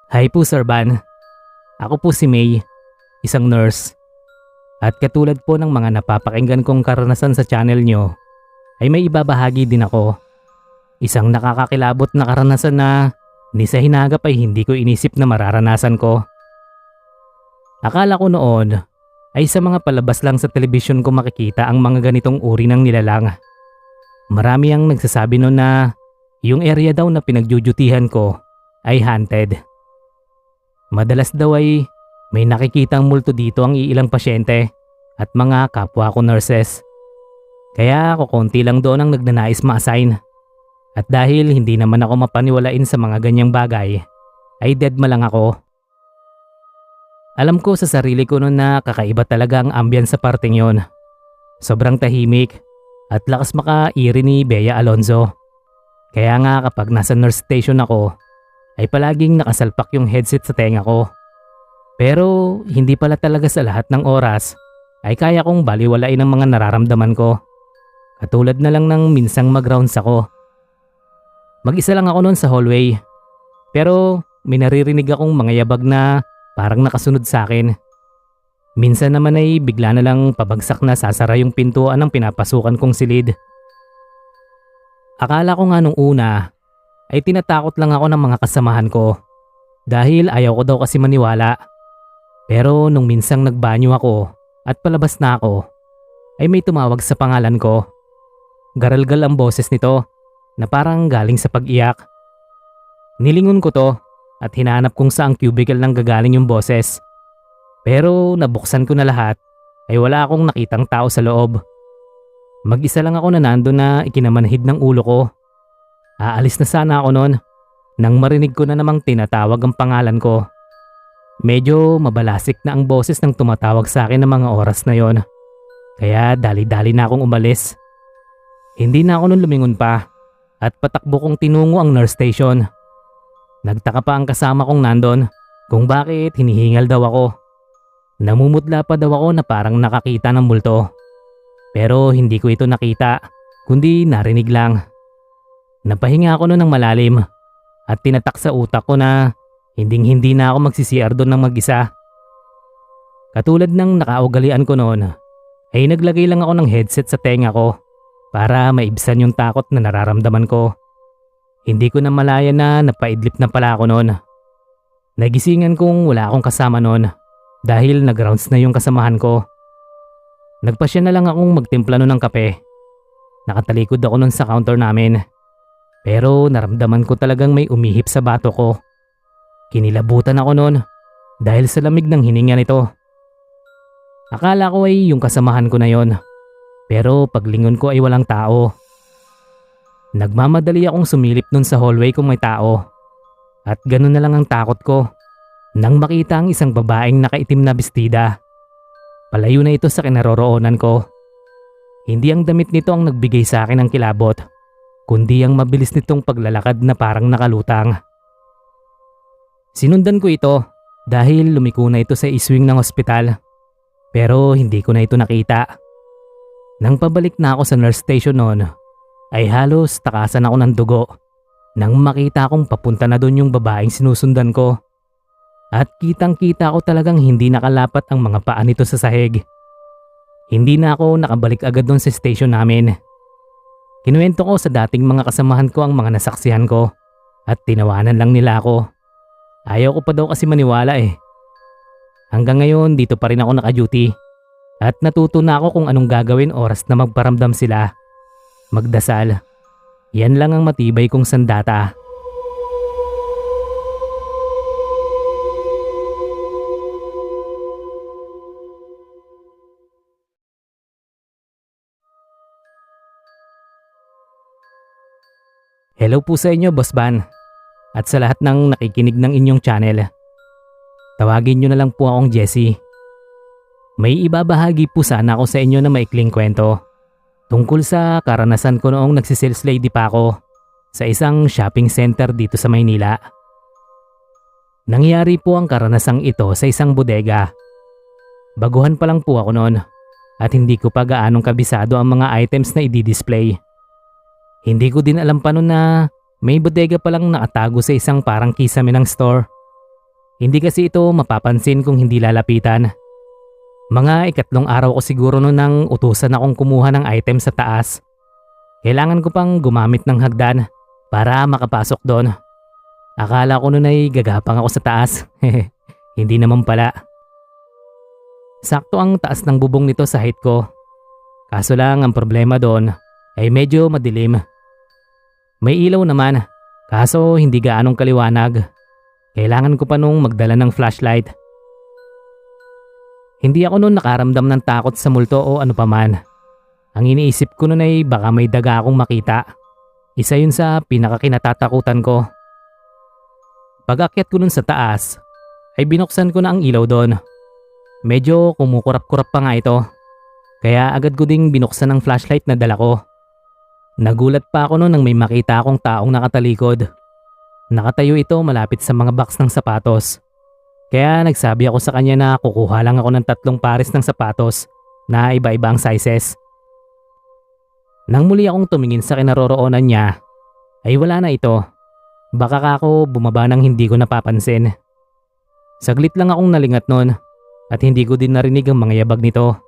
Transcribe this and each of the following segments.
Hi po Sir Van. Ako po si May, isang nurse. At katulad po ng mga napapakinggan kong karanasan sa channel nyo, ay may ibabahagi din ako. Isang nakakakilabot na karanasan na ni sa hinagap ay hindi ko inisip na mararanasan ko. Akala ko noon ay sa mga palabas lang sa telebisyon ko makikita ang mga ganitong uri ng nilalang. Marami ang nagsasabi noon na yung area daw na pinagdudutihan ko ay haunted. Madalas daw ay may nakikitang multo dito ang iilang pasyente at mga kapwa ko nurses. Kaya ako konti lang doon ang nagnanais ma-assign. At dahil hindi naman ako mapaniwalain sa mga ganyang bagay, ay dead ma lang ako. Alam ko sa sarili ko noon na kakaiba talaga ang ambience sa parting yon. Sobrang tahimik at lakas maka-iri ni Bea Alonzo. Kaya nga kapag nasa nurse station ako, ay palaging nakasalpak yung headset sa tenga ko. Pero hindi pala talaga sa lahat ng oras ay kaya kong baliwalain ang mga nararamdaman ko. Katulad na lang ng minsang mag-rounds ako. Mag-isa lang ako noon sa hallway. Pero may naririnig akong mga yabag na parang nakasunod sa akin. Minsan naman ay bigla na lang pabagsak na sasara yung pintuan ng pinapasukan kong silid. Akala ko nga nung una ay tinatakot lang ako ng mga kasamahan ko dahil ayaw ko daw kasi maniwala. Pero nung minsang nagbanyo ako at palabas na ako, ay may tumawag sa pangalan ko. Garalgal ang boses nito na parang galing sa pag-iyak. Nilingon ko to at hinanap kung saang cubicle nang gagaling yung boses. Pero nabuksan ko na lahat ay wala akong nakitang tao sa loob. Mag-isa lang ako na nando na ikinamanhid ng ulo ko. Aalis na sana ako noon nang marinig ko na namang tinatawag ang pangalan ko. Medyo mabalasik na ang boses ng tumatawag sa akin ng mga oras na yon. Kaya dali-dali na akong umalis. Hindi na ako noon lumingon pa at patakbo kong tinungo ang nurse station. Nagtaka pa ang kasama kong nandon kung bakit hinihingal daw ako. Namumutla pa daw ako na parang nakakita ng multo. Pero hindi ko ito nakita, kundi narinig lang. Napahinga ako noon ng malalim at tinatak sa utak ko na hindi na ako magsi-CR doon ng mag-isa. Katulad ng nakaugalian ko noon, ay naglagay lang ako ng headset sa tenga ko para maibsan yung takot na nararamdaman ko. Hindi ko na malaya na napaidlip na pala ako noon. Nagisingan kong wala akong kasama noon dahil nag-rounds na yung kasamahan ko. Nagpasya na lang akong magtimpla noon ng kape. Nakatalikod ako noon sa counter namin. Pero naramdaman ko talagang may umihip sa bato ko. Kinilabutan ako noon dahil sa lamig ng hininga nito. Akala ko ay yung kasamahan ko na yon. Pero paglingon ko ay walang tao. Nagmamadali akong sumilip nun sa hallway kung may tao. At ganun na lang ang takot ko nang makita ang isang babaeng nakaitim na bestida. Palayo na ito sa kinaroroonan ko. Hindi ang damit nito ang nagbigay sa akin ng kilabot, kundi ang mabilis nitong paglalakad na parang nakalutang. Sinundan ko ito dahil lumiko na ito sa iswing ng ospital. Pero hindi ko na ito nakita. Nang pabalik na ako sa nurse station noon, ay halos takasan ako ng dugo nang makita kong papunta na doon yung babaeng sinusundan ko. At kitang-kita ko talagang hindi nakalapat ang mga paa nito sa sahig. Hindi na ako nakabalik agad doon sa station namin. Kinuwento ko sa dating mga kasamahan ko ang mga nasaksihan ko at tinawanan lang nila ako. Ayaw ko pa daw kasi maniwala eh. Hanggang ngayon dito pa rin ako naka-duty at natuto na ako kung anong gagawin oras na magparamdam sila. Magdasal. Yan lang ang matibay kong sandata. Hello po sa inyo, Boss Van, at sa lahat ng nakikinig ng inyong channel. Tawagin nyo na lang po akong Jessie. May ibabahagi po sana ako sa inyo na maikling kwento tungkol sa karanasan ko noong nagsisales lady pa ako sa isang shopping center dito sa Maynila. Nangyari po ang karanasang ito sa isang bodega. Baguhan pa lang po ako noon at hindi ko pa gaanong kabisado ang mga items na i-display. Hindi ko din alam pa noon na may bodega palang nakatago sa isang parang kisame ng store. Hindi kasi ito mapapansin kung hindi lalapitan. Mga ikatlong araw ko siguro noon nang utusan akong kumuha ng item sa taas. Kailangan ko pang gumamit ng hagdan para makapasok doon. Akala ko noon ay gagapang ako sa taas. Hindi naman pala. Sakto ang taas ng bubong nito sa height ko. Kaso lang ang problema doon ay medyo madilim. May ilaw naman, kaso hindi gaanong kaliwanag. Kailangan ko pa nung magdala ng flashlight. Hindi ako noon nakaramdam ng takot sa multo o ano paman. Ang iniisip ko noon ay baka may daga akong makita. Isa yun sa pinakakinatatakutan ko. Pag-akyat ko noon sa taas, ay binuksan ko na ang ilaw doon. Medyo kumukurap-kurap pa nga ito. Kaya agad ko ding binuksan ang flashlight na dala ko. Nagulat pa ako noon nang may makita akong taong nakatalikod. Nakatayo ito malapit sa mga box ng sapatos. Kaya nagsabi ako sa kanya na kukuha lang ako ng 3 pares ng sapatos na iba-iba ang sizes. Nang muli akong tumingin sa kinaroroonan niya, ay wala na ito. Baka ako bumaba nang hindi ko napapansin. Saglit lang akong nalingat noon at hindi ko din narinig ang mga yabag nito.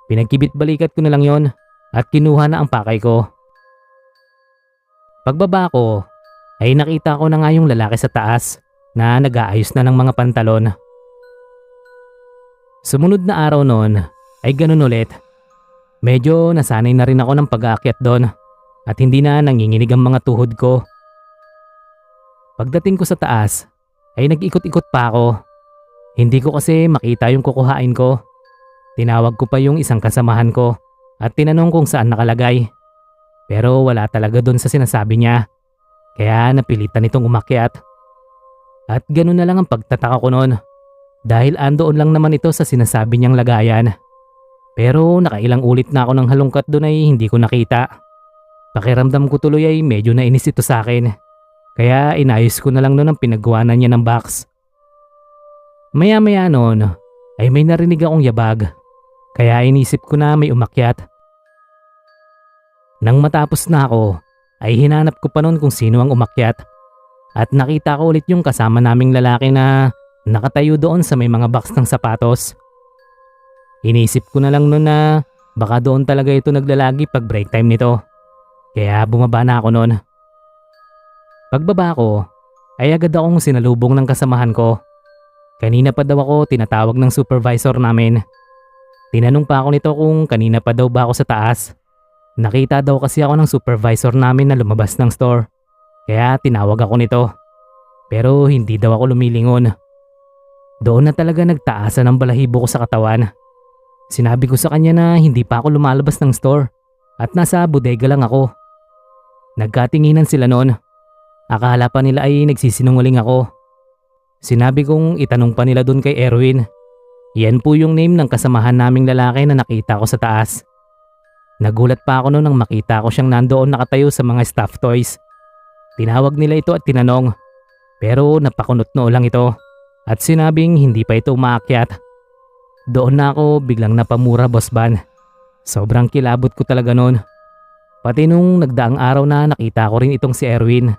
Pinagkibit-balikat ko na lang yon at kinuha na ang pakay ko. Pagbaba ko, ay nakita ko na nga yung lalaki sa taas na nag-aayos na ng mga pantalon. Sumunod na araw noon ay ganun ulit. Medyo nasanay na rin ako ng pag-aakyat doon at hindi na nanginginig ang mga tuhod ko. Pagdating ko sa taas ay nag-ikot-ikot pa ako. Hindi ko kasi makita yung kukuhain ko. Tinawag ko pa yung isang kasamahan ko at tinanong kung saan nakalagay. Pero wala talaga doon sa sinasabi niya. Kaya napilitan itong umakyat. At ganun na lang ang pagtataka ko noon. Dahil andoon lang naman ito sa sinasabi niyang lagayan. Pero nakailang ulit na ako ng halongkat doon ay hindi ko nakita. Pakiramdam ko tuloy ay medyo nainis ito sa akin. Kaya inayos ko na lang noon ang pinaggawanan niya ng box. Maya-maya noon ay may narinig akong yabag. Kaya inisip ko na may umakyat. Nang matapos na ako ay hinanap ko pa noon kung sino ang umakyat. At nakita ko ulit yung kasama naming lalaki na nakatayo doon sa may mga box ng sapatos. Inisip ko na lang noon na baka doon talaga ito naglalagi pag break time nito. Kaya bumaba na ako noon. Pagbaba ko ay agad akong sinalubong ng kasamahan ko. Kanina pa daw ako tinatawag ng supervisor namin. Tinanong pa ako nito kung kanina pa daw ba ako sa taas. Nakita daw kasi ako ng supervisor namin na lumabas ng store. Kaya tinawag ako nito. Pero hindi daw ako lumilingon. Doon na talaga nagtaasan ang balahibo ko sa katawan. Sinabi ko sa kanya na hindi pa ako lumalabas ng store at nasa bodega lang ako. Nagkatinginan sila noon. Akala pa nila ay nagsisinungaling ako. Sinabi kong itanong pa nila doon kay Erwin. Yan po yung name ng kasamahan naming lalaki na nakita ko sa taas. Nagulat pa ako noon nang makita ko siyang nandoon nakatayo sa mga stuffed toys. Tinawag nila ito at tinanong. Pero napakunot-noo lang ito at sinabing hindi pa ito umaakyat. Doon na ako biglang napamura, Boss Van. Sobrang kilabot ko talaga noon. Pati nung nagdaang araw na nakita ko rin itong si Erwin.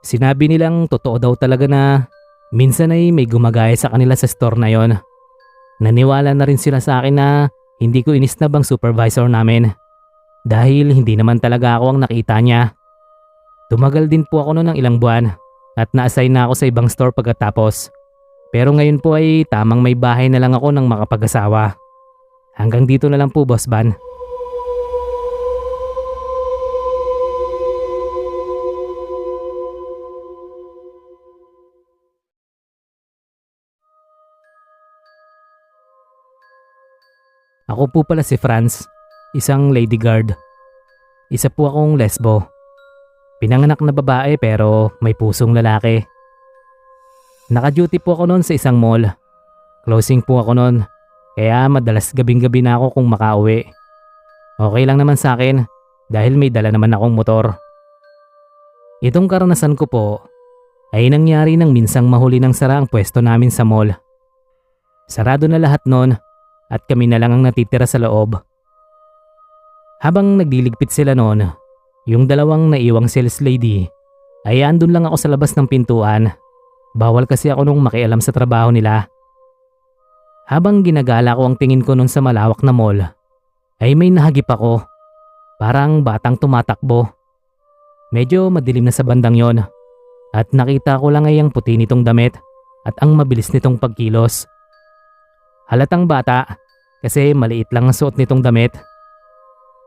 Sinabi nilang totoo daw talaga na minsan ay may gumagaya sa kanila sa store na yon. Naniwala na rin sila sa akin na hindi ko inisnab ang supervisor namin. Dahil hindi naman talaga ako ang nakita niya. Tumagal din po ako noon ng ilang buwan at na-assign na ako sa ibang store pagkatapos. Pero ngayon po ay tamang may bahay na lang ako nang makapag-asawa. Hanggang dito na lang po, Boss Van. Ako po pala si Franz, isang lady guard. Isa po akong lesbo. Pinanganak na babae pero may pusong lalaki. Naka-duty po ako noon sa isang mall. Closing po ako noon, kaya madalas gabing-gabi na ako kung makauwi. Okay lang naman sa akin dahil may dala naman akong motor. Itong karanasan ko po ay nangyari nang minsang mahuli ng sara ang pwesto namin sa mall. Sarado na lahat noon at kami na lang ang natitira sa loob. Habang nagliligpit sila noon, yung dalawang naiwang sales lady ay andun lang ako sa labas ng pintuan. Bawal kasi ako nung makialam sa trabaho nila. Habang ginagala ko ang tingin ko nun sa malawak na mall, ay may nahagip ako. Parang batang tumatakbo. Medyo madilim na sa bandang yon at nakita ko lang ay ang puti nitong damit at ang mabilis nitong pagkilos. Halatang bata kasi maliit lang ang suot nitong damit.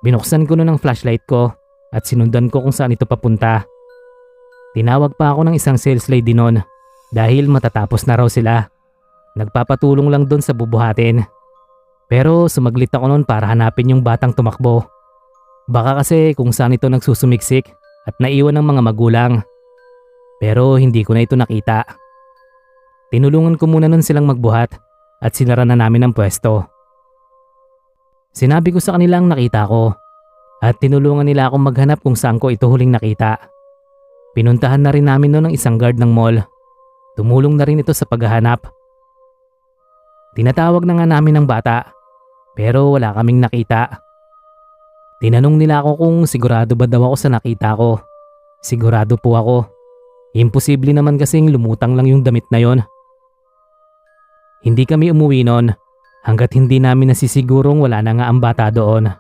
Binuksan ko nun ang flashlight ko at sinundan ko kung saan ito papunta. Tinawag pa ako ng isang sales lady nun dahil matatapos na raw sila. Nagpapatulong lang doon sa bubuhatin. Pero sumaglit ako nun para hanapin yung batang tumakbo. Baka kasi kung saan ito nagsusumiksik at naiwan ng mga magulang. Pero hindi ko na ito nakita. Tinulungan ko muna nun silang magbuhat at sinara na namin ang pwesto. Sinabi ko sa kanila ang nakita ko at tinulungan nila akong maghanap kung saan ko ito huling nakita. Pinuntahan na rin namin noon ang isang guard ng mall. Tumulong na rin ito sa paghahanap. Tinatawag na nga namin ang bata pero wala kaming nakita. Tinanong nila ako kung sigurado ba daw ako sa nakita ko. Sigurado po ako. Imposible naman kasing lumutang lang yung damit na yon. Hindi kami umuwi noon hanggat hindi namin nasisigurong wala na nga ang bata doon.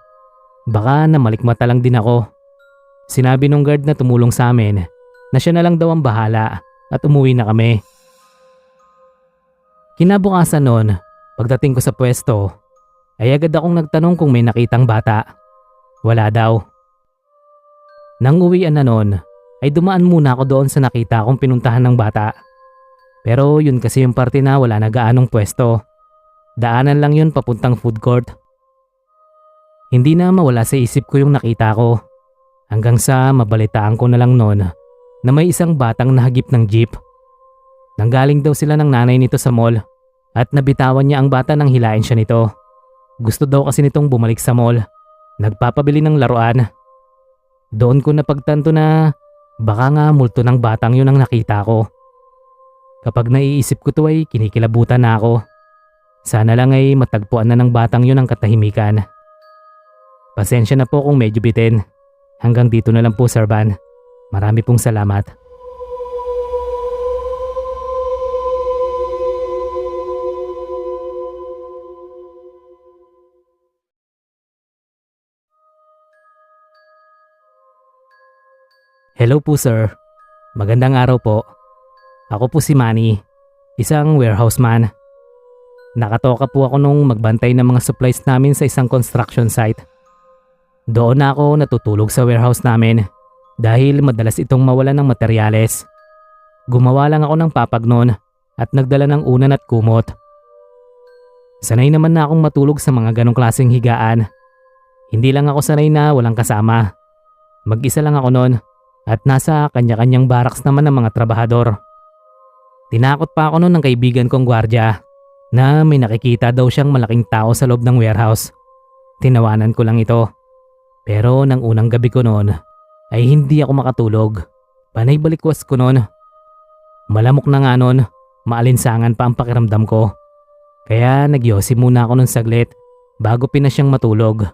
Baka namalikmata lang din ako. Sinabi nung guard na tumulong sa amin na siya na lang daw ang bahala at umuwi na kami. Kinabukasan noon, pagdating ko sa pwesto, ay agad akong nagtanong kung may nakitang bata. Wala daw. Nang uwian na noon, ay dumaan muna ako doon sa nakita kong pinuntahan ng bata. Pero yun kasi yung parte na wala na gaanong pwesto. Daanan lang yun papuntang food court. Hindi na mawala sa isip ko yung nakita ko. Hanggang sa mabalitaan ko na lang noon na may isang batang nahagip ng jeep. Nanggaling daw sila ng nanay nito sa mall at nabitawan niya ang bata nang hilain siya nito. Gusto daw kasi nitong bumalik sa mall. Nagpapabili ng laruan. Doon ko napagtanto na baka nga multo ng batang yun ang nakita ko. Kapag naiisip ko to ay kinikilabutan na ako. Sana lang ay matagpuan na ng batang yun ang katahimikan. Pasensya na po kung medyo bitin. Hanggang dito na lang po, Sir Van. Marami pong salamat. Hello po, sir. Magandang araw po. Ako po si Manny, isang warehouse man. Nakatoka po ako nung magbantay ng mga supplies namin sa isang construction site. Doon na ako natutulog sa warehouse namin dahil madalas itong mawalan ng materyales. Gumawa lang ako ng papag noon at nagdala ng unan at kumot. Sanay naman na akong matulog sa mga ganong klaseng higaan. Hindi lang ako sanay na walang kasama. Mag-isa lang ako noon at nasa kanya-kanyang barracks naman ng mga trabahador. Tinakot pa ako noon ng kaibigan kong gwardya na may nakikita daw siyang malaking tao sa loob ng warehouse. Tinawanan ko lang ito. Pero nang unang gabi ko noon ay hindi ako makatulog. Panay balikwas ko noon. Malamok na nga noon, maalinsangan pa ang pakiramdam ko. Kaya nagyosi muna ako noon saglit bago pinasyang matulog.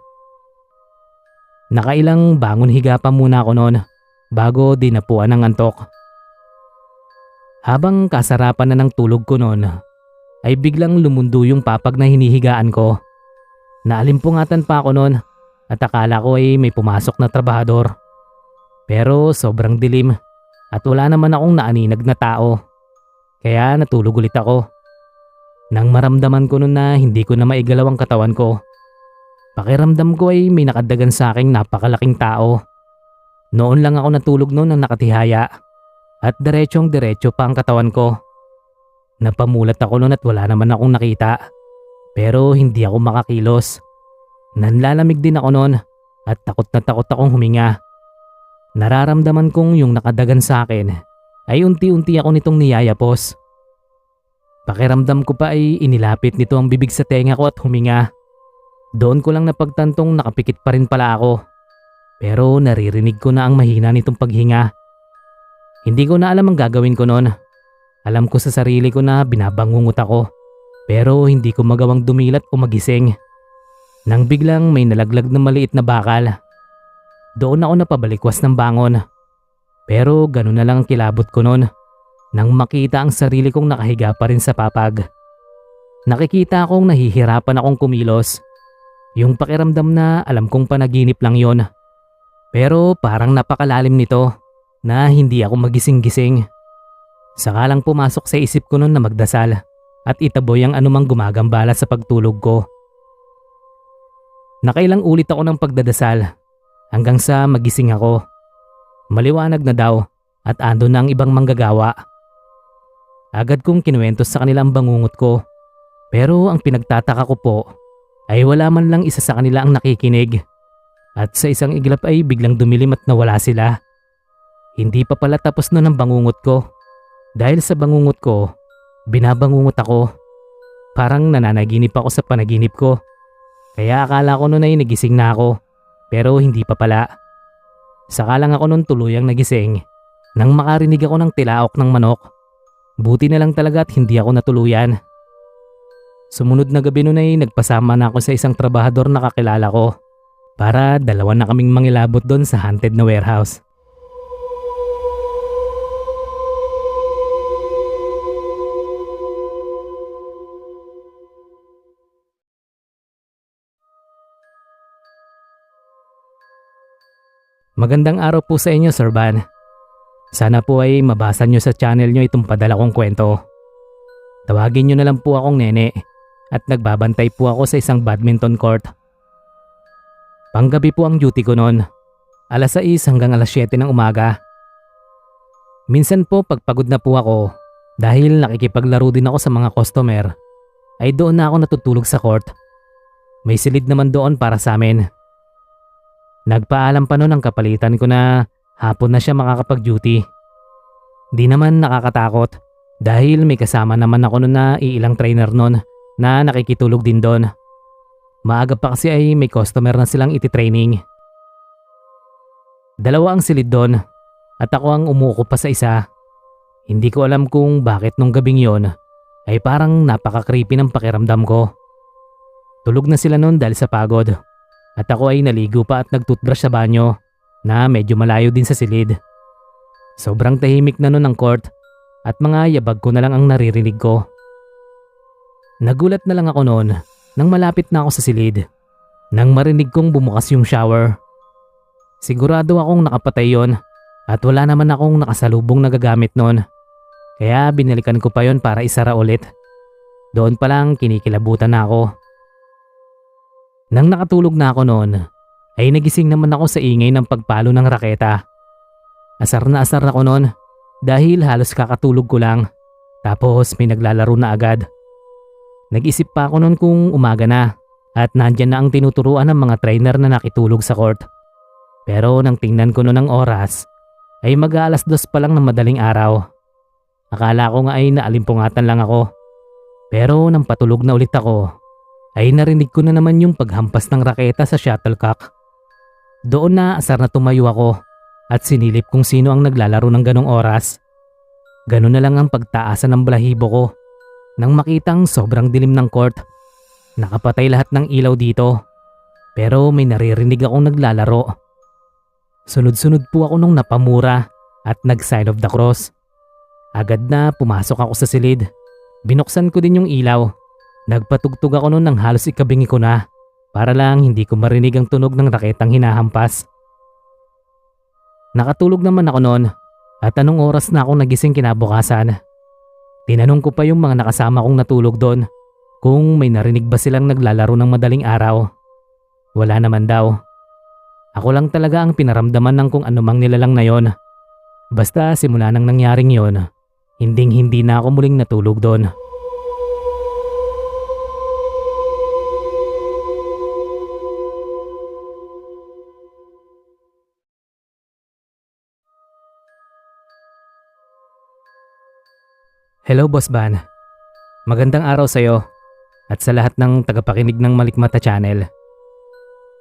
Nakailang bangon higa pa muna ako noon bago dinapuan ng antok. Habang kasarapan na ng tulog ko noon, ay biglang lumundo yung papag na hinihigaan ko. Naalimpungatan pa ako noon at akala ko ay may pumasok na trabahador. Pero sobrang dilim at wala naman akong naaninag na tao. Kaya natulog ulit ako. Nang maramdaman ko noon na hindi ko na maigalaw ang katawan ko, pakiramdam ko ay may nakadagan sa aking napakalaking tao. Noon lang ako natulog noon ng nakatihaya at diretso pa ang katawan ko. Napamulat ako noon at wala naman akong nakita. Pero hindi ako makakilos. Nanlalamig din ako noon at takot na takot akong huminga. Nararamdaman kong yung nakadagan sa akin ay unti-unti ako nitong niyayapos. Pakiramdam ko pa ay inilapit nito ang bibig sa tenga ko at huminga. Doon ko lang napagtantong nakapikit pa rin pala ako. Pero naririnig ko na ang mahina nitong paghinga. Hindi ko na alam ang gagawin ko noon. Alam ko sa sarili ko na binabangungot ako. Pero hindi ko magawang dumilat o magising. Nang biglang may nalaglag na maliit na bakal. Doon ako napabalikwas ng bangon. Pero ganun na lang ang kilabot ko noon. nang makita ang sarili kong nakahiga pa rin sa papag. Nakikita akong nahihirapan akong kumilos. Yung pakiramdam na alam kong panaginip lang yon. Pero parang napakalalim nito na hindi ako magising-gising. Saka lang pumasok sa isip ko noon na magdasal at itaboy ang anumang gumagambala sa pagtulog ko. Nakailang ulit ako ng pagdadasal hanggang sa magising ako. Maliwanag na daw at ando na ang ibang manggagawa. Agad kong kinuwento sa kanila ang bangungot ko, pero ang pinagtataka ko po ay wala man lang isa sa kanila ang nakikinig. At sa isang iglap ay biglang dumilim at nawala sila. Hindi pa pala tapos nun ang bangungot ko. Dahil sa bangungot ko, binabangungot ako. Parang nananaginip ako sa panaginip ko. Kaya akala ko noon ay nagising na ako, pero hindi pa pala. Saka lang ako noon tuluyang nagising nang makarinig ako ng tilaok ng manok. Buti na lang talaga at hindi ako natuluyan. Sumunod na gabi noon ay nagpasama na ako sa isang trabahador na kakilala ko para dalawa na kaming mangilabot doon sa haunted na warehouse. Magandang araw po sa inyo, Sir Van. Sana po ay mabasa nyo sa channel nyo itong padala kong kwento. Tawagin nyo na lang po akong Nene at nagbabantay po ako sa isang badminton court. Panggabi po ang duty ko noon, alas 6 hanggang alas 7 ng umaga. Minsan po pagpagod na po ako dahil nakikipaglaro din ako sa mga customer, ay doon na ako natutulog sa court. May silid naman doon para sa amin. Nagpaalam pa noon ang kapalitan ko na hapon na siya makakapag-duty. Di naman nakakatakot dahil may kasama naman ako noon na iilang trainer noon na nakikitulog din doon. Maaga pa kasi ay may customer na silang iti-training. Dalawa ang silid doon at ako ang umuuko pa sa isa. Hindi ko alam kung bakit nung gabing yon ay parang napaka-creepy ng pakiramdam ko. Tulog na sila noon dahil sa pagod. At ako ay naligo pa at nagtoothbrush sa banyo na medyo malayo din sa silid. Sobrang tahimik na nun ang court at mga yabag ko na lang ang naririnig ko. Nagulat na lang ako noon nang malapit na ako sa silid nang marinig kong bumukas yung shower. Sigurado akong nakapatay yon at wala naman akong nakasalubong na gagamit noon. Kaya binalikan ko pa yon para isara ulit. Doon pa lang kinikilabutan na ako. Nang nakatulog na ako noon, ay nagising naman ako sa ingay ng pagpalo ng raketa. Asar na asar ako noon dahil halos kakatulog ko lang, tapos may naglalaro na agad. Nag-isip pa ako noon kung umaga na at nandyan na ang tinuturuan ng mga trainer na nakitulog sa court. Pero nang tingnan ko noon ang oras, ay mag-aalas 2 pa lang ng madaling araw. Akala ko nga ay naalimpungatan lang ako. Pero nang patulog na ulit ako, ay narinig ko na naman yung paghampas ng raketa sa shuttlecock. Doon na asar na tumayo ako at sinilip kung sino ang naglalaro ng ganong oras. Ganon na lang ang pagtaasan ng balahibo ko nang makitang sobrang dilim ng court. Nakapatay lahat ng ilaw dito, pero may naririnig akong naglalaro. Sunod-sunod po ako nung napamura at nag-sign of the cross. Agad na pumasok ako sa silid. Binuksan ko din yung ilaw. Nagpatugtog ako noon ng halos ikabingi ko na para lang hindi ko marinig ang tunog ng raketang hinahampas. Nakatulog naman ako noon at anong oras na ako nagising kinabukasan. Tinanong ko pa yung mga nakasama kong natulog doon kung may narinig ba silang naglalaro ng madaling araw. Wala naman daw. Ako lang talaga ang pinaramdaman ng kung anumang nilalang na yon. Basta simula nang nangyaring yon, hindi na ako muling natulog doon. Hello Boss Van. Magandang araw sa iyo at sa lahat ng tagapakinig ng Malikmata Channel.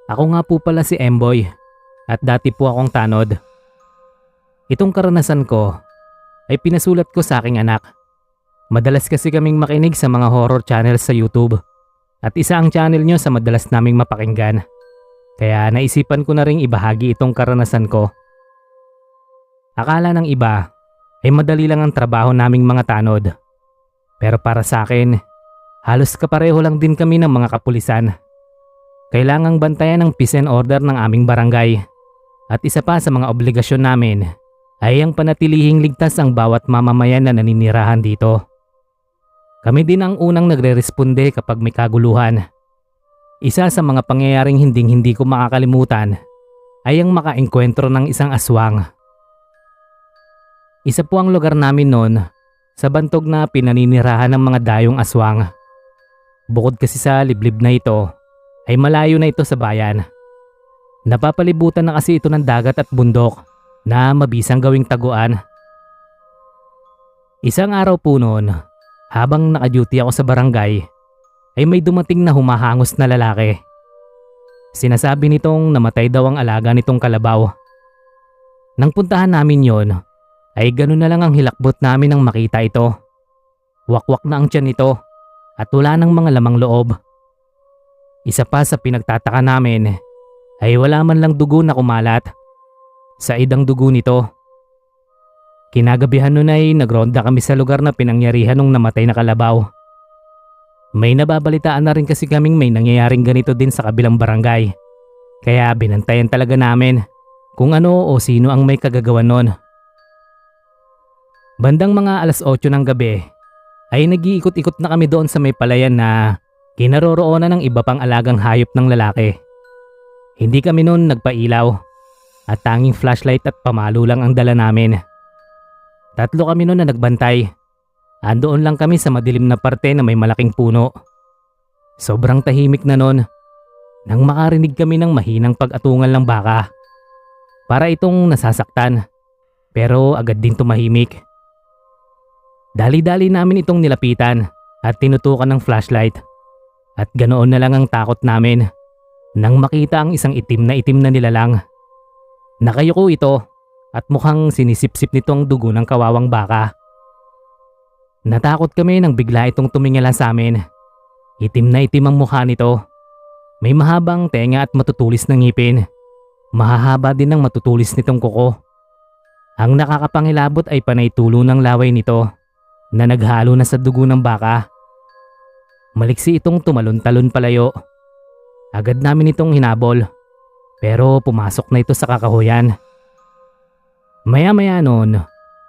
Ako nga po pala si Emboy at dati po akong tanod. Itong karanasan ko ay pinasulat ko sa aking anak. Madalas kasi kaming makinig sa mga horror channels sa YouTube at isa ang channel nyo sa madalas naming mapakinggan. Kaya naisipan ko na ring ibahagi itong karanasan ko. Akala ng iba ay madali lang ang trabaho naming mga tanod. Pero para sa akin, halos kapareho lang din kami ng mga kapulisan. Kailangang bantayan ang peace and order ng aming barangay. At isa pa sa mga obligasyon namin ay ang panatilihing ligtas ang bawat mamamayan na naninirahan dito. Kami din ang unang nagre-responde kapag may kaguluhan. Isa sa mga pangyayaring hindi ko makakalimutan ay ang makaengkwentro ng isang aswang. Isa po ang lugar namin noon sa bantog na pinaninirahan ng mga dayong aswang. Bukod kasi sa liblib na ito, ay malayo na ito sa bayan. Napapalibutan na kasi ito ng dagat at bundok na mabisang gawing taguan. Isang araw po noon, habang naka-duty ako sa barangay, ay may dumating na humahangos na lalaki. Sinasabi nitong namatay daw ang alaga nitong kalabaw. Nang puntahan namin yon, ay ganun na lang ang hilakbot namin nang makita ito. Wakwak na ang tiyan nito at wala nang mga lamang loob. Isa pa sa pinagtataka namin ay wala man lang dugo na kumalat. Sa idang dugo nito. Kinagabihan nun ay nagronda kami sa lugar na pinangyarihan ng namatay na kalabaw. May nababalitaan na rin kasi kaming may nangyayaring ganito din sa kabilang barangay. Kaya binantayan talaga namin kung ano o sino ang may kagagawan nun. Bandang mga 8:00 ng gabi ay nag-iikot-ikot na kami doon sa may palayan na kinaroroonan ng iba pang alagang hayop ng lalaki. Hindi kami noon nagpailaw at tanging flashlight at pamalo lang ang dala namin. 3 kami noon na nagbantay. Andoon lang kami sa madilim na parte na may malaking puno. Sobrang tahimik na noon nang makarinig kami ng mahinang pag-atungal ng baka. Para itong nasasaktan pero agad din tumahimik. Dali-dali namin itong nilapitan at tinutukan ng flashlight at ganoon na lang ang takot namin nang makita ang isang itim na nilalang. Nakayuko ito at mukhang sinisip-sip nito ang dugo ng kawawang baka. Natakot kami nang bigla itong tumingala sa amin. Itim ang mukha nito. May mahabang tenga at matutulis na ngipin. Mahahaba din ang matutulis nitong kuko. Ang nakakapangilabot ay panay tulo ng laway nito na naghalo na sa dugo ng baka. Maliksi itong tumalon-talon palayo. Agad namin itong hinabol pero pumasok na ito sa kakahuyan. Maya-maya noon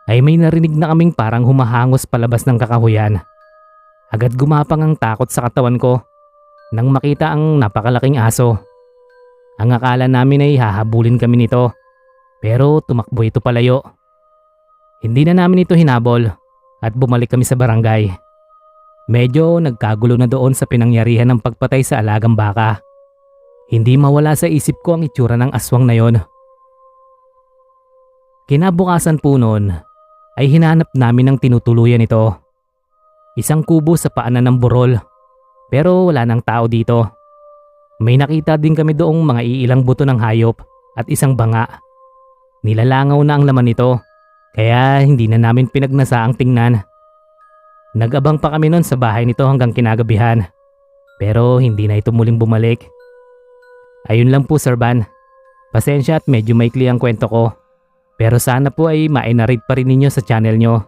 ay may narinig na kaming parang humahangos palabas ng kakahuyan. Agad gumapang ang takot sa katawan ko nang makita ang napakalaking aso. Ang akala namin ay hahabulin kami nito pero tumakbo ito palayo. Hindi na namin ito hinabol at bumalik kami sa barangay. Medyo nagkagulo na doon sa pinangyarihan ng pagpatay sa alagang baka. Hindi mawala sa isip ko ang itsura ng aswang na yon. Kinabukasan po noon ay hinanap namin ang tinutuluyan ito. Isang kubo sa paanan ng burol pero wala nang tao dito. May nakita din kami doong mga iilang buto ng hayop at isang banga. Nilalangaw na ang laman nito kaya hindi na namin pinagnasaang tingnan. Nag-abang pa kami noon sa bahay nito hanggang kinagabihan pero hindi na ito muling bumalik. Ayun lang po Sir Van. Pasensya at medyo maikli ang kwento ko. Pero sana po ay ma-narrate pa rin ninyo sa channel nyo.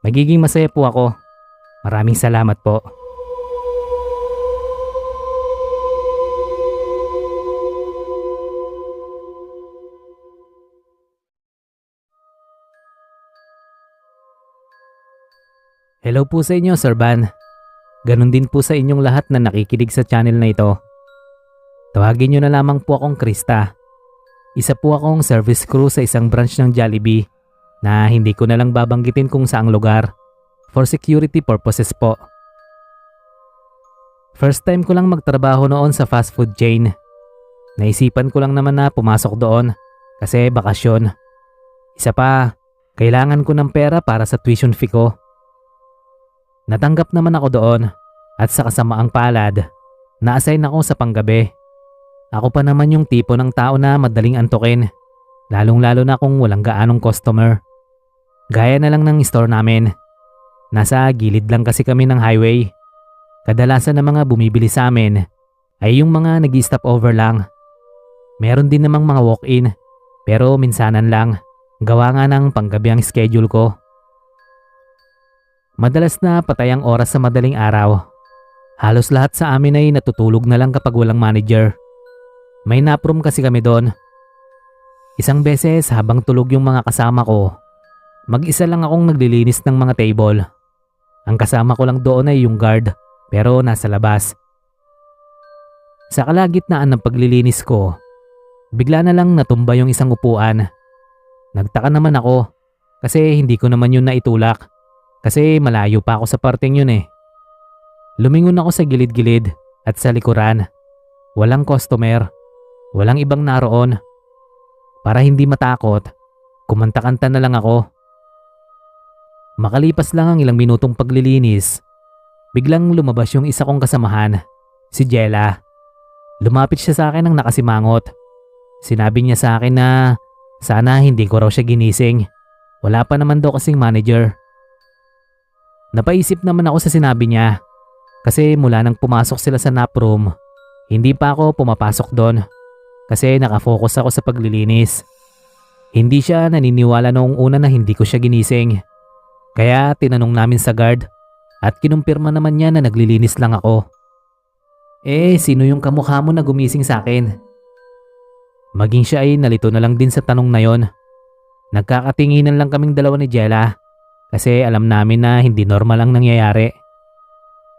Magiging masaya po ako. Maraming salamat po. Hello po sa inyo Sir Van. Ganon din po sa inyong lahat na nakikinig sa channel na ito. Tawagin nyo na lamang po akong Krista. Isa po akong service crew sa isang branch ng Jollibee na hindi ko na lang babanggitin kung saang lugar for security purposes po. First time ko lang magtrabaho noon sa fast food chain. Naisipan ko lang naman na pumasok doon kasi bakasyon. Isa pa, kailangan ko ng pera para sa tuition fee ko. Natanggap naman ako doon at sa kasamaang palad, na-assign ako sa panggabi. Ako pa naman yung tipo ng tao na madaling antukin, lalong-lalo na kung walang gaanong customer. Gaya na lang ng store namin. Nasa gilid lang kasi kami ng highway. Kadalasan ng mga bumibili sa amin ay yung mga nag-stop over lang. Meron din namang mga walk-in pero minsanan lang. Gawa nga ng panggabi ang schedule ko. Madalas na patay ang oras sa madaling araw. Halos lahat sa amin ay natutulog na lang kapag walang manager. May naprom kasi kami doon. Isang beses habang tulog yung mga kasama ko, mag-isa lang akong naglilinis ng mga table. Ang kasama ko lang doon ay yung guard, pero nasa labas. Sa kalagitnaan ng paglilinis ko, bigla na lang natumba yung isang upuan. Nagtaka naman ako kasi hindi ko naman yun naitulak kasi malayo pa ako sa parteng yun eh. Lumingon ako sa gilid-gilid at sa likuran. Walang customer, walang ibang naroon. Para hindi matakot, kumanta-kanta na lang ako. Makalipas lang ang ilang minutong paglilinis, biglang lumabas yung isa kong kasamahan, si Jella. Lumapit siya sa akin ng nakasimangot. Sinabi niya sa akin na sana hindi ko raw siya ginising. Wala pa naman daw kasing manager. Napaisip naman ako sa sinabi niya kasi mula nang pumasok sila sa nap room, hindi pa ako pumapasok doon kasi nakafocus ako sa paglilinis. Hindi siya naniniwala noong una na hindi ko siya ginising. Kaya tinanong namin sa guard at kinumpirma naman niya na naglilinis lang ako. Sino yung kamukha mo na gumising sa akin? Maging siya ay nalito na lang din sa tanong na yon. Nagkakatinginan lang kaming dalawa ni Jella kasi alam namin na hindi normal ang nangyayari.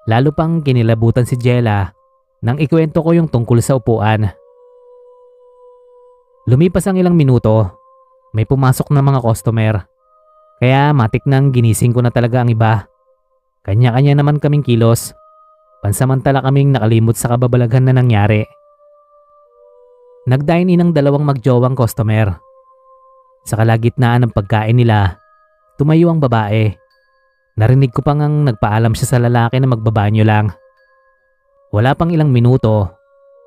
Lalo pang kinilabutan si Jella nang ikwento ko yung tungkol sa upuan. Lumipas ang ilang minuto, may pumasok na mga customer. Kaya matik nang ginising ko na talaga ang iba. Kanya-kanya naman kaming kilos. Pansamantala kaming nakalimot sa kababalaghan na nangyari. Nag-dine in ang dalawang magjowang customer. Sa kalagitnaan ng pagkain nila, tumayo ang babae. Narinig ko pang ang nagpaalam siya sa lalaki na magbabanyo lang. Wala pang ilang minuto,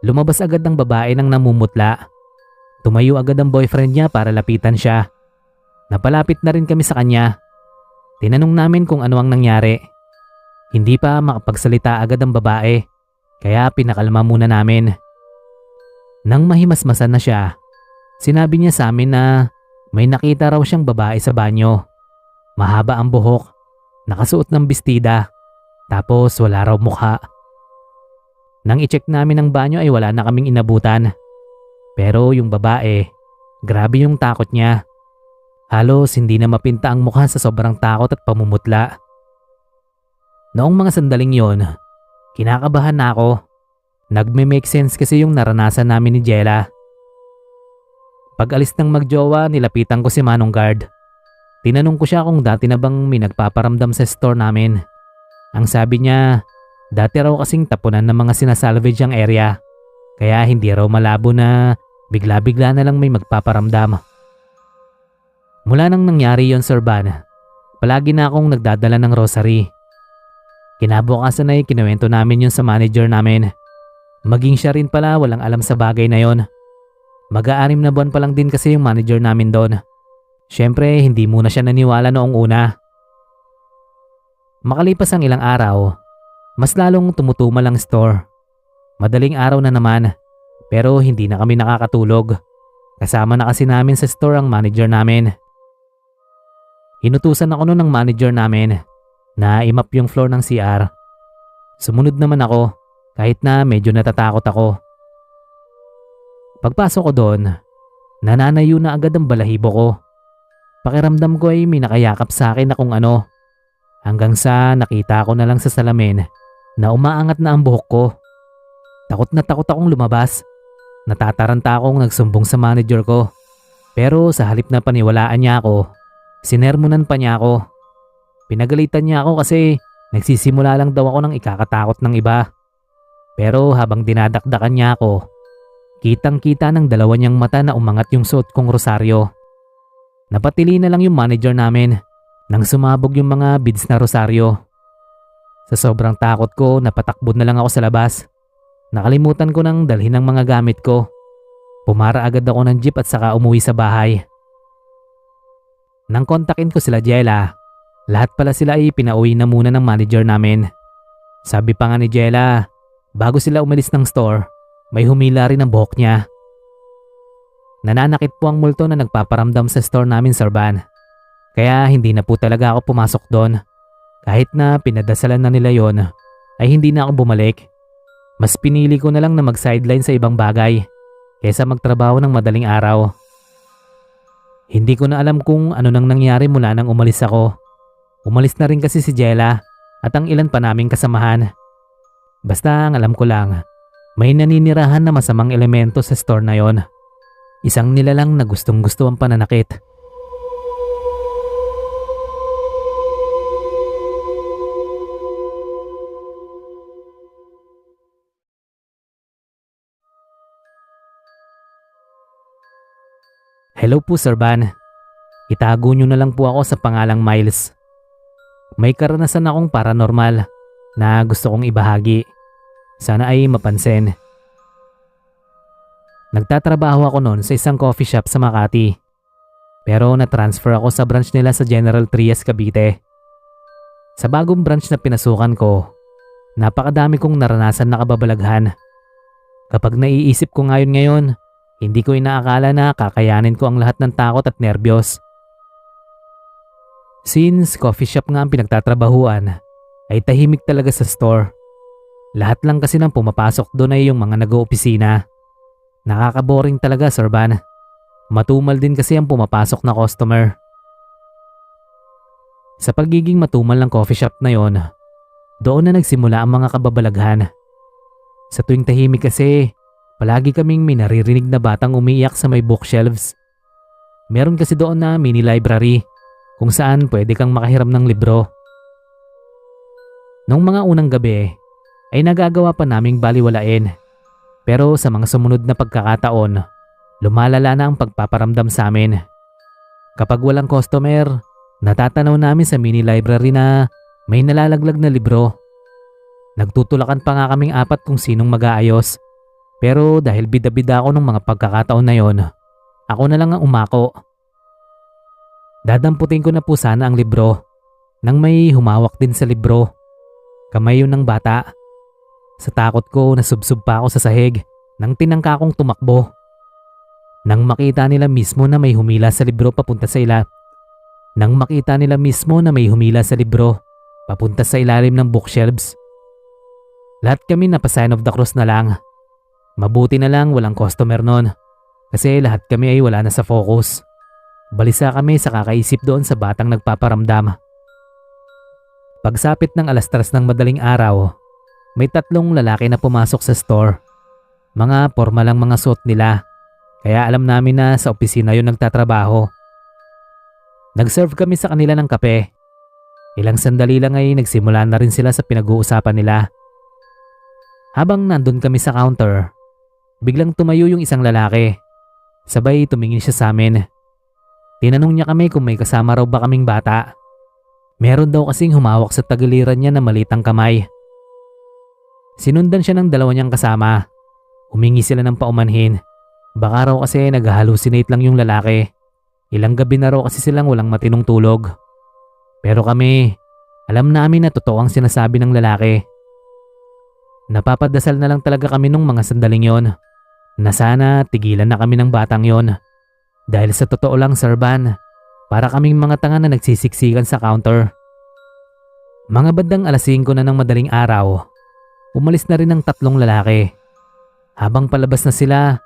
lumabas agad ang babae nang namumutla. Tumayo agad ang boyfriend niya para lapitan siya. Napalapit na rin kami sa kanya. Tinanong namin kung ano ang nangyari. Hindi pa makapagsalita agad ang babae, kaya pinakalma muna namin. Nang mahimasmasan na siya, sinabi niya sa amin na may nakita raw siyang babae sa banyo. Mahaba ang buhok, nakasuot ng bestida, tapos wala raw mukha. Nang i-check namin ang banyo ay wala na kaming inabutan. Pero yung babae, grabe yung takot niya. Halos hindi na mapinta ang mukha sa sobrang takot at pamumutla. Noong mga sandaling yon, kinakabahan na ako. Nagme-make sense kasi yung naranasan namin ni Jella. Pag alis ng magjowa, nilapitan ko si Manong Guard. Tinanong ko siya kung dati na bang may nagpaparamdam sa store namin. Ang sabi niya, dati raw kasing tapunan ng mga sinasalvage ang area. Kaya hindi raw malabo na bigla-bigla na lang may magpaparamdam. Mula nang nangyari yon, Sir Van, palagi na akong nagdadala ng rosary. Kinabukasan ay kinuwento namin yun sa manager namin. Maging siya rin pala walang alam sa bagay na yon. Mag-6 na buwan pa lang din kasi yung manager namin doon. Siyempre hindi muna siya naniwala noong una. Makalipas ang ilang araw, mas lalong tumutumal ang store. Madaling araw na naman, pero hindi na kami nakakatulog. Kasama na kasi namin sa store ang manager namin. Inutusan ako noon ng manager namin na i-map yung floor ng CR. Sumunod naman ako kahit na medyo natatakot ako. Pagpasok ko doon, nananayo na agad ang balahibo ko. Pakiramdam ko ay may nakayakap sa akin na kung ano. Hanggang sa nakita ko na lang sa salamin na umaangat na ang buhok ko. Takot na takot akong lumabas. Natataranta akong nagsumbong sa manager ko. Pero sa halip na paniwalaan niya ako, sinermonan pa niya ako. Pinagalitan niya ako kasi nagsisimula lang daw ako ng ikakatakot ng iba. Pero habang dinadakdakan niya ako, kitang-kita ng dalawa niyang mata na umangat yung suot kong rosaryo. Napatili na lang yung manager namin nang sumabog yung mga beads na rosaryo. Sa sobrang takot ko, napatakbo na lang ako sa labas. Nakalimutan ko nang dalhin ang mga gamit ko. Pumara agad ako ng jeep at saka umuwi sa bahay. Nang kontakin ko sila Jella, lahat pala sila ay pinauwi na muna ng manager namin. Sabi pa nga ni Jella, bago sila umalis ng store, may humila rin ang buhok niya. Nananakit po ang multo na nagpaparamdam sa store namin, Sir Van. Kaya hindi na po talaga ako pumasok doon. Kahit na pinadasalan na nila yon, ay hindi na ako bumalik. Mas pinili ko na lang na mag-sideline sa ibang bagay kaysa magtrabaho ng madaling araw. Hindi ko na alam kung ano nang nangyari mula nang umalis ako. Umalis na rin kasi si Jella at ang ilan pa naming kasamahan. Basta ang alam ko lang, may naninirahan na masamang elemento sa store na yon. Isang nilalang na gustong-gusto ang pananakit. Hello po Sir Van. Itago nyo na lang po ako sa pangalang Miles. May karanasan akong paranormal na gusto kong ibahagi. Sana ay mapansin. Nagtatrabaho ako noon sa isang coffee shop sa Makati. Pero na-transfer ako sa branch nila sa General Trias, Cavite. Sa bagong branch na pinasukan ko, napakadami kong naranasan na kababalaghan. Kapag naiisip ko ngayon, hindi ko inaakala na kakayanin ko ang lahat ng takot at nerbiyos. Since coffee shop nga ang pinagtatrabahuan, ay tahimik talaga sa store. Lahat lang kasi nang pumapasok doon ay yung mga nag-oopisina. Nakakaboring talaga, Sir Van. Matumal din kasi ang pumapasok na customer. Sa pagiging matumal ng coffee shop na yon, doon na nagsimula ang mga kababalaghan. Sa tuwing tahimik kasi, palagi kaming may naririnig na batang umiiyak sa may bookshelves. Meron kasi doon na mini library kung saan pwede kang makahiram ng libro. Noong mga unang gabi ay nagagawa pa naming baliwalain. Pero sa mga sumunod na pagkakataon, lumalala na ang pagpaparamdam sa amin. Kapag walang customer, natatanaw namin sa mini library na may nalalaglag na libro. Nagtutulakan pa nga kaming apat kung sinong mag-aayos. Pero dahil bida-bida ako ng mga pagkakataon na yon, ako na lang ang umako. Dadamputin ko na po sana ang libro nang may humawak din sa libro. Kamay yun ng bata. Sa takot ko, nasubsob pa ako sa sahig nang tinangka kong tumakbo. Nang makita nila mismo na may humila sa libro papunta sa ilalim ng bookshelves. Lahat kami napa-sign of the cross na lang. Mabuti na lang walang customer nun kasi lahat kami ay wala na sa focus. Balisa kami sa kakaisip doon sa batang nagpaparamdam. Pagsapit ng 3:00 ng madaling araw, may 3 lalaki na pumasok sa store. Mga formal lang mga suot nila, kaya alam namin na sa opisina yun nagtatrabaho. Nag-serve kami sa kanila ng kape. Ilang sandali lang ay nagsimula na rin sila sa pinag-uusapan nila. Habang nandun kami sa counter, biglang tumayo yung isang lalaki. Sabay tumingin siya sa amin. Tinanong niya kami kung may kasama raw ba kaming bata. Meron daw kasing humawak sa tagiliran niya na malitang kamay. Sinundan siya ng 2 niyang kasama. Humingi sila ng paumanhin. Baka raw kasi nag-hallucinate lang yung lalaki. Ilang gabi na raw kasi silang walang matinong tulog. Pero kami, alam namin na totoo ang sinasabi ng lalaki. Napapadasal na lang talaga kami nung mga sandaling yon na sana tigilan na kami ng batang yon. Dahil sa totoo lang, Sir Van, para kaming mga tanga na nagsisiksikan sa counter. Mga bandang 5:00 na ng madaling araw, umalis na rin ang 3 lalaki. Habang palabas na sila,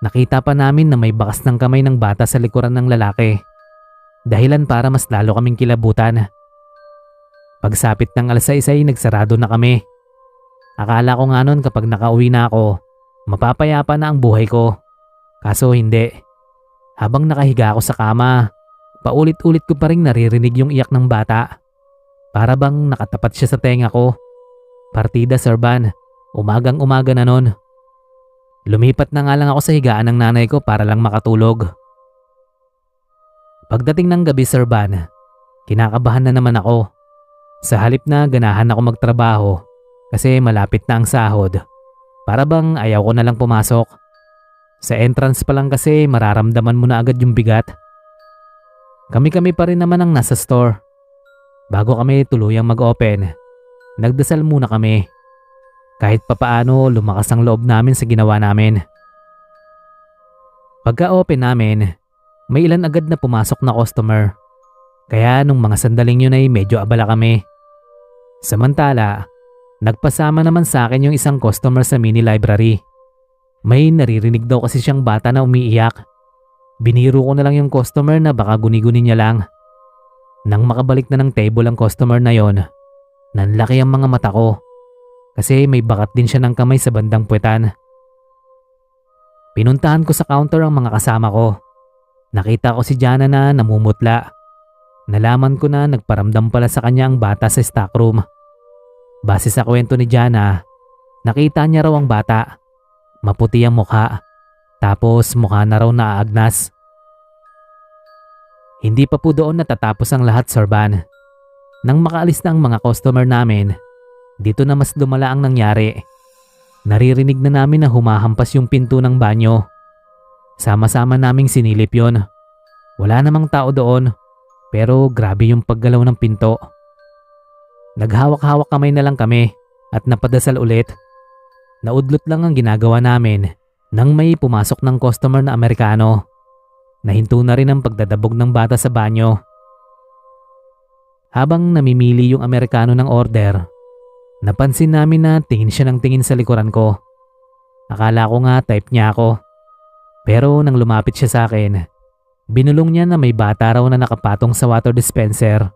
nakita pa namin na may bakas ng kamay ng bata sa likuran ng lalaki. Dahilan para mas lalo kaming kilabutan. Pagsapit ng 6:00 ay nagsarado na kami. Akala ko nga noon kapag nakauwi na ako, mapapayapa na ang buhay ko. Kaso hindi. Habang nakahiga ako sa kama, paulit-ulit ko pa rin naririnig yung iyak ng bata. Para bang nakatapat siya sa tenga ko. Partida, Sir Van. Umagang-umaga na nun. Lumipat na nga lang ako sa higaan ng nanay ko para lang makatulog. Pagdating ng gabi, Sir Van, kinakabahan na naman ako. Sa halip na ganahan ako magtrabaho kasi malapit na ang sahod. Para bang ayaw ko na lang pumasok. Sa entrance pa lang kasi mararamdaman mo na agad yung bigat. Kami-kami pa rin naman ang nasa store. Bago kami tuluyang mag-open, nagdasal muna kami. Kahit papaano lumakas ang loob namin sa ginawa namin. Pagka-open namin, may ilan agad na pumasok na customer. Kaya nung mga sandaling yun ay medyo abala kami. Samantala, nagpasama naman sa akin yung isang customer sa mini library. May naririnig daw kasi siyang bata na umiiyak. Biniro ko na lang yung customer na baka guni-guni niya lang. Nang makabalik na ng table ang customer na yon, nanlaki ang mga mata ko kasi may bakat din siya ng kamay sa bandang puwetan. Pinuntahan ko sa counter ang mga kasama ko. Nakita ko si Jana na namumutla. Nalaman ko na nagparamdam pala sa kanya ang bata sa stockroom. Base sa kwento ni Jana, nakita niya raw ang bata. Maputi ang mukha, tapos mukha na raw naaagnas. Hindi pa po doon natatapos ang lahat, Sir Van. Nang makaalis na ang mga customer namin, dito na mas lumala ang nangyari. Naririnig na namin na humahampas yung pinto ng banyo. Sama-sama naming sinilip yon. Wala namang tao doon, pero grabe yung paggalaw ng pinto. Naghawak-hawak kamay na lang kami at napadasal ulit. Naudlot lang ang ginagawa namin nang may pumasok ng customer na Amerikano. Nahinto na rin ang pagdadabog ng bata sa banyo. Habang namimili yung Amerikano ng order, napansin namin na tingin siya ng tingin sa likuran ko. Akala ko nga type niya ako. Pero nang lumapit siya sa akin, binulong niya na may bata raw na nakapatong sa water dispenser.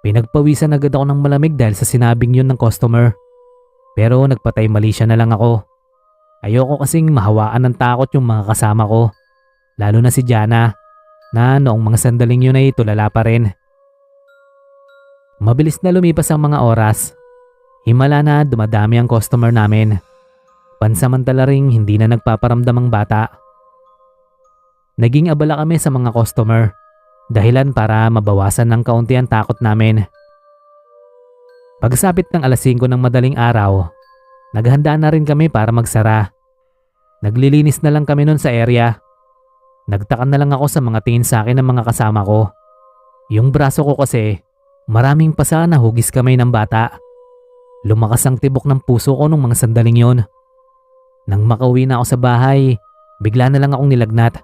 Pinagpawisan agad ako ng malamig dahil sa sinabing yun ng customer. Pero nagpatay mali siya na lang ako. Ayoko kasing mahawaan ng takot yung mga kasama ko. Lalo na si Jana na noong mga sandaling yun ay tulala pa rin. Mabilis na lumipas ang mga oras. Himala na dumadami ang customer namin. Pansamantala ring hindi na nagpaparamdam ang bata. Naging abala kami sa mga customer. Dahilan para mabawasan ng kaunti ang takot namin. Pagsapit ng alas 5 ng madaling araw, naghanda na rin kami para magsara. Naglilinis na lang kami nun sa area. Nagtaka na lang ako sa mga tingin sa akin ng mga kasama ko. Yung braso ko kasi, maraming pasa na hugis kamay ng bata. Lumakas ang tibok ng puso ko nung mga sandaling yon. Nang makauwi na ako sa bahay, bigla na lang akong nilagnat.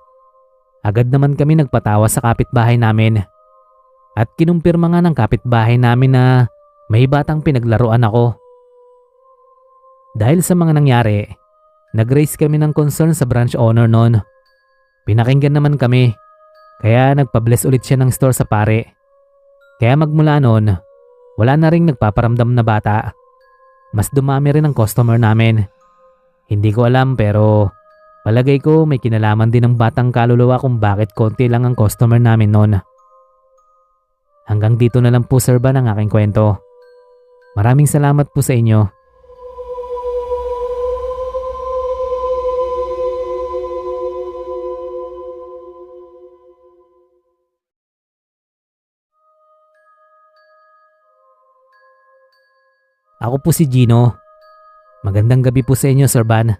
Agad naman kami nagpatawa sa kapitbahay namin. At kinumpirma nga ng kapitbahay namin na may batang pinaglaruan ako. Dahil sa mga nangyari, nag-raise kami ng concern sa branch owner noon. Pinakinggan naman kami, kaya nagpa-bless ulit siya ng store sa pare. Kaya magmula noon, wala na ring nagpaparamdam na bata. Mas dumami rin ang customer namin. Hindi ko alam pero palagay ko may kinalaman din ng batang kaluluwa kung bakit konti lang ang customer namin noon. Hanggang dito na lang po, Sir Van, ang aking kwento. Maraming salamat po sa inyo. Ako po si Gino. Magandang gabi po sa inyo, Sir Van.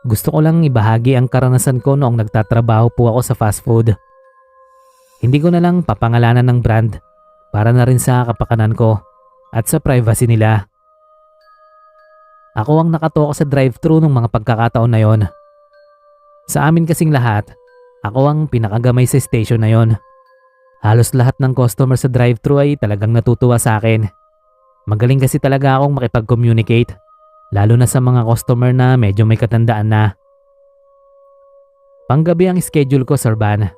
Gusto ko lang ibahagi ang karanasan ko noong nagtatrabaho po ako sa fast food. Hindi ko na lang papangalanan ng brand para na rin sa kapakanan ko at sa privacy nila. Ako ang nakatoka sa drive-thru ng mga pagkakataon na yon. Sa amin kasing lahat, ako ang pinakagamay sa station na yon. Halos lahat ng customer sa drive-thru ay talagang natutuwa sa akin. Magaling kasi talaga akong makipag-communicate, lalo na sa mga customer na medyo may katandaan na. Panggabi ang schedule ko, Sir Van.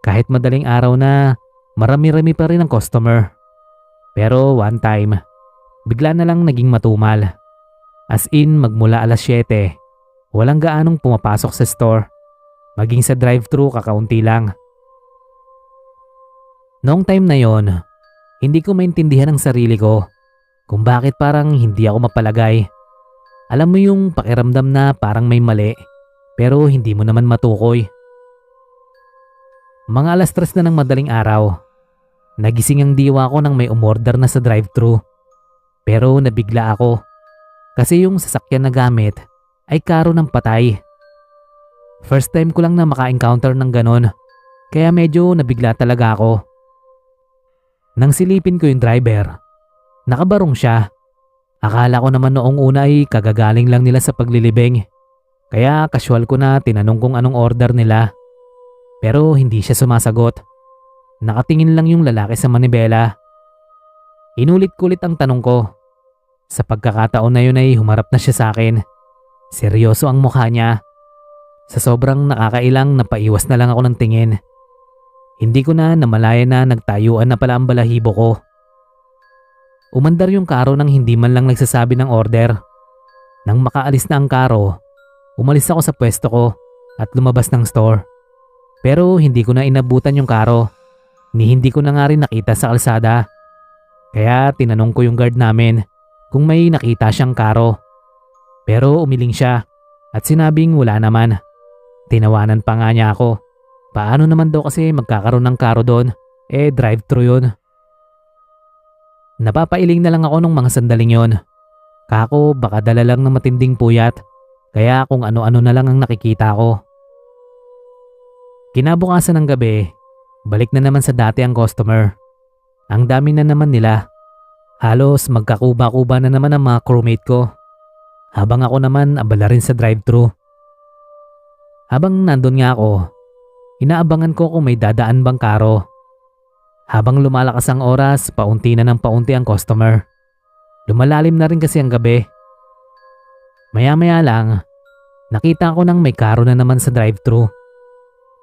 Kahit madaling araw na, marami-rami pa rin ang customer. Pero one time, bigla na lang naging matumal. As in, magmula alas 7, walang gaanong pumapasok sa store. Maging sa drive-thru kakaunti lang. Noong time na yon, hindi ko maintindihan ang sarili ko kung bakit parang hindi ako mapalagay. Alam mo yung pakiramdam na parang may mali pero hindi mo naman matukoy. Mga alas 3 na ng madaling araw, nagising ang diwa ko nang may umorder na sa drive-thru. Pero nabigla ako kasi yung sasakyan na gamit ay karo ng patay. First time ko lang na maka-encounter ng ganon kaya medyo nabigla talaga ako. Nang silipin ko yung driver, nakabarong siya. Akala ko naman noong una ay kagagaling lang nila sa paglilibing. Kaya casual ko na tinanong kung anong order nila. Pero hindi siya sumasagot. Nakatingin lang yung lalaki sa manibela. Inulit-kulit ang tanong ko. Sa pagkakataon na yun ay humarap na siya sa akin. Seryoso ang mukha niya. Sa sobrang nakakailang napaiwas na lang ako ng tingin. Hindi ko na namalayan na nagtayuan na pala ang balahibo ko. Umandar yung karo nang hindi man lang nagsasabi ng order. Nang makaalis na ang karo, umalis ako sa pwesto ko at lumabas ng store. Pero hindi ko na inabutan yung karo. Ni hindi ko na nga rin nakita sa kalsada. Kaya tinanong ko yung guard namin kung may nakita siyang karo. Pero umiling siya at sinabing wala naman. Tinawanan pa nga niya ako. Paano naman daw kasi magkakaroon ng karo doon? Drive-thru yun. Napapailing na lang ako nung mga sandaling yon. Kako baka dala lang ng matinding puyat. Kaya kung ano-ano na lang ang nakikita ko. Kinabukasan ng gabi, balik na naman sa dati ang customer. Ang dami na naman nila. Halos magkakuba-kuba na naman ang mga crewmate ko. Habang ako naman abala rin sa drive-thru. Habang nandun nga ako, inaabangan ko kung may dadaan bang karo. Habang lumalakas ang oras, paunti na ng paunti ang customer. Lumalalim na rin kasi ang gabi. Maya-maya lang, nakita ko nang may karo na naman sa drive-thru.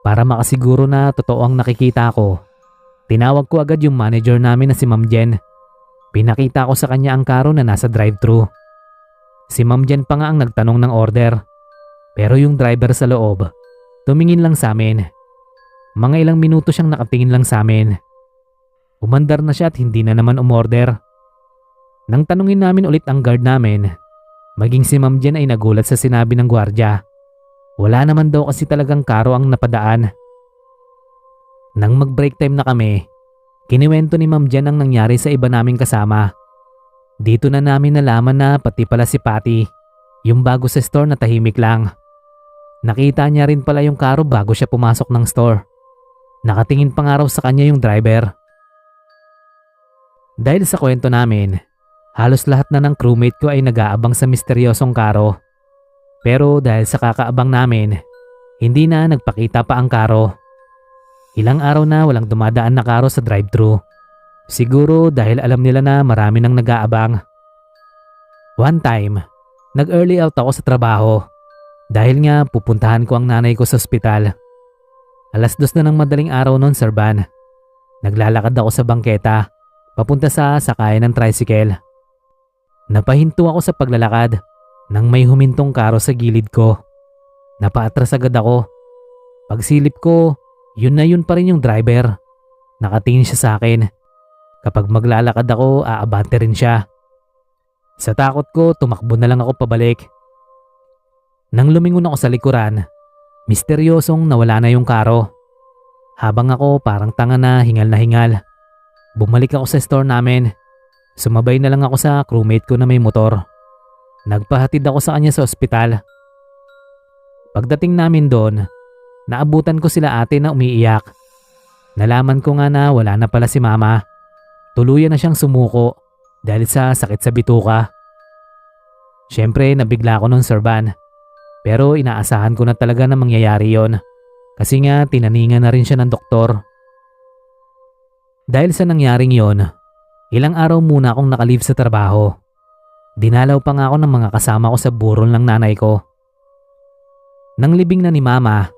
Para makasiguro na totoo ang nakikita ko, tinawag ko agad yung manager namin na si Ma'am Jen. Pinakita ko sa kanya ang karo na nasa drive-thru. Si Ma'am Jen pa nga ang nagtanong ng order. Pero yung driver sa loob, tumingin lang sa amin. Mga ilang minuto siyang nakatingin lang sa amin. Umandar na siya at hindi na naman umorder. Nang tanungin namin ulit ang guard namin, maging si Ma'am Jen ay nagulat sa sinabi ng gwardya. Wala naman daw kasi talagang karo ang napadaan. Nang mag-break time na kami, kiniwento ni Ma'am Jen ang nangyari sa iba naming kasama. Dito na namin nalaman na pati pala si Patty, yung bago sa store na tahimik lang. Nakita niya rin pala yung karo bago siya pumasok ng store. Nakatingin pa nga raw sa kanya yung driver. Dahil sa kwento namin, halos lahat na ng crewmate ko ay nag-aabang sa misteryosong karo. Pero dahil sa kakaabang namin, hindi na nagpakita pa ang karo. Ilang araw na walang dumadaan na karo sa drive-thru. Siguro dahil alam nila na marami nang nag-aabang. One time, nag-early out ako sa trabaho. Dahil nga pupuntahan ko ang nanay ko sa ospital. 2:00 na ng madaling araw noon, Sir Van. Naglalakad ako sa bangketa, papunta sa sakayan ng tricycle. Napahinto ako sa paglalakad nang may humintong karo sa gilid ko. Napaatras agad ako. Pagsilip ko, yun na yun pa rin yung driver. Nakatingin siya sa akin. Kapag maglalakad ako, aabante rin siya. Sa takot ko, tumakbo na lang ako pabalik. Nang lumingon ako sa likuran, misteryosong nawala na yung karo. Habang ako parang tanga na hingal, bumalik ako sa store namin. Sumabay na lang ako sa crewmate ko na may motor. Nagpahatid ako sa kanya sa ospital. Pagdating namin doon, naabutan ko sila ate na umiiyak. Nalaman ko nga na wala na pala si mama. Tuluyan na siyang sumuko dahil sa sakit sa bituka. Siyempre nabigla ako nun, Sir Van. Pero inaasahan ko na talaga na mangyayari yon. Kasi nga tinaningan na rin siya ng doktor. Dahil sa nangyaring yon, ilang araw muna akong nakalive sa trabaho. Dinalaw pa nga ako ng mga kasama ko sa burol ng nanay ko. Nang libing na ni mama,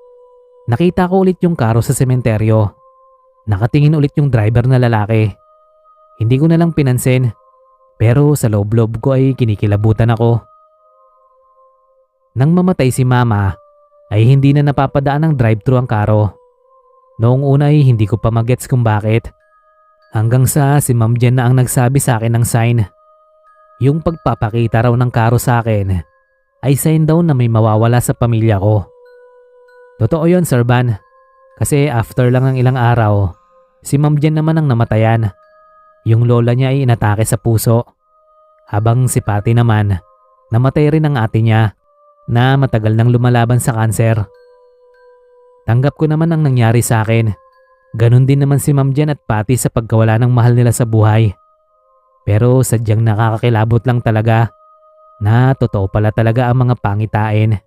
nakita ko ulit yung karo sa sementeryo. Nakatingin ulit yung driver na lalaki. Hindi ko na lang pinansin, pero sa loob-loob ko ay kinikilabutan ako. Nang mamatay si mama, ay hindi na napapadaan ng drive-thru ang karo. Noong una ay hindi ko pa magets kung bakit. Hanggang sa si Ma'am Jen na ang nagsabi sa akin ng sign. Yung pagpapakita raw ng karo sa akin ay sign daw na may mawawala sa pamilya ko. Totoo yon, Sir Van. Kasi after lang ng ilang araw, si Ma'am Jen naman ang namatayan. Yung lola niya ay inatake sa puso. Habang si Patty naman, namatay rin ang ate niya na matagal nang lumalaban sa kanser. Tanggap ko naman ang nangyari sa akin. Ganon din naman si Ma'am Jen at Patty sa pagkawala ng mahal nila sa buhay. Pero sadyang nakakakilabot lang talaga na totoo pala talaga ang mga pangitain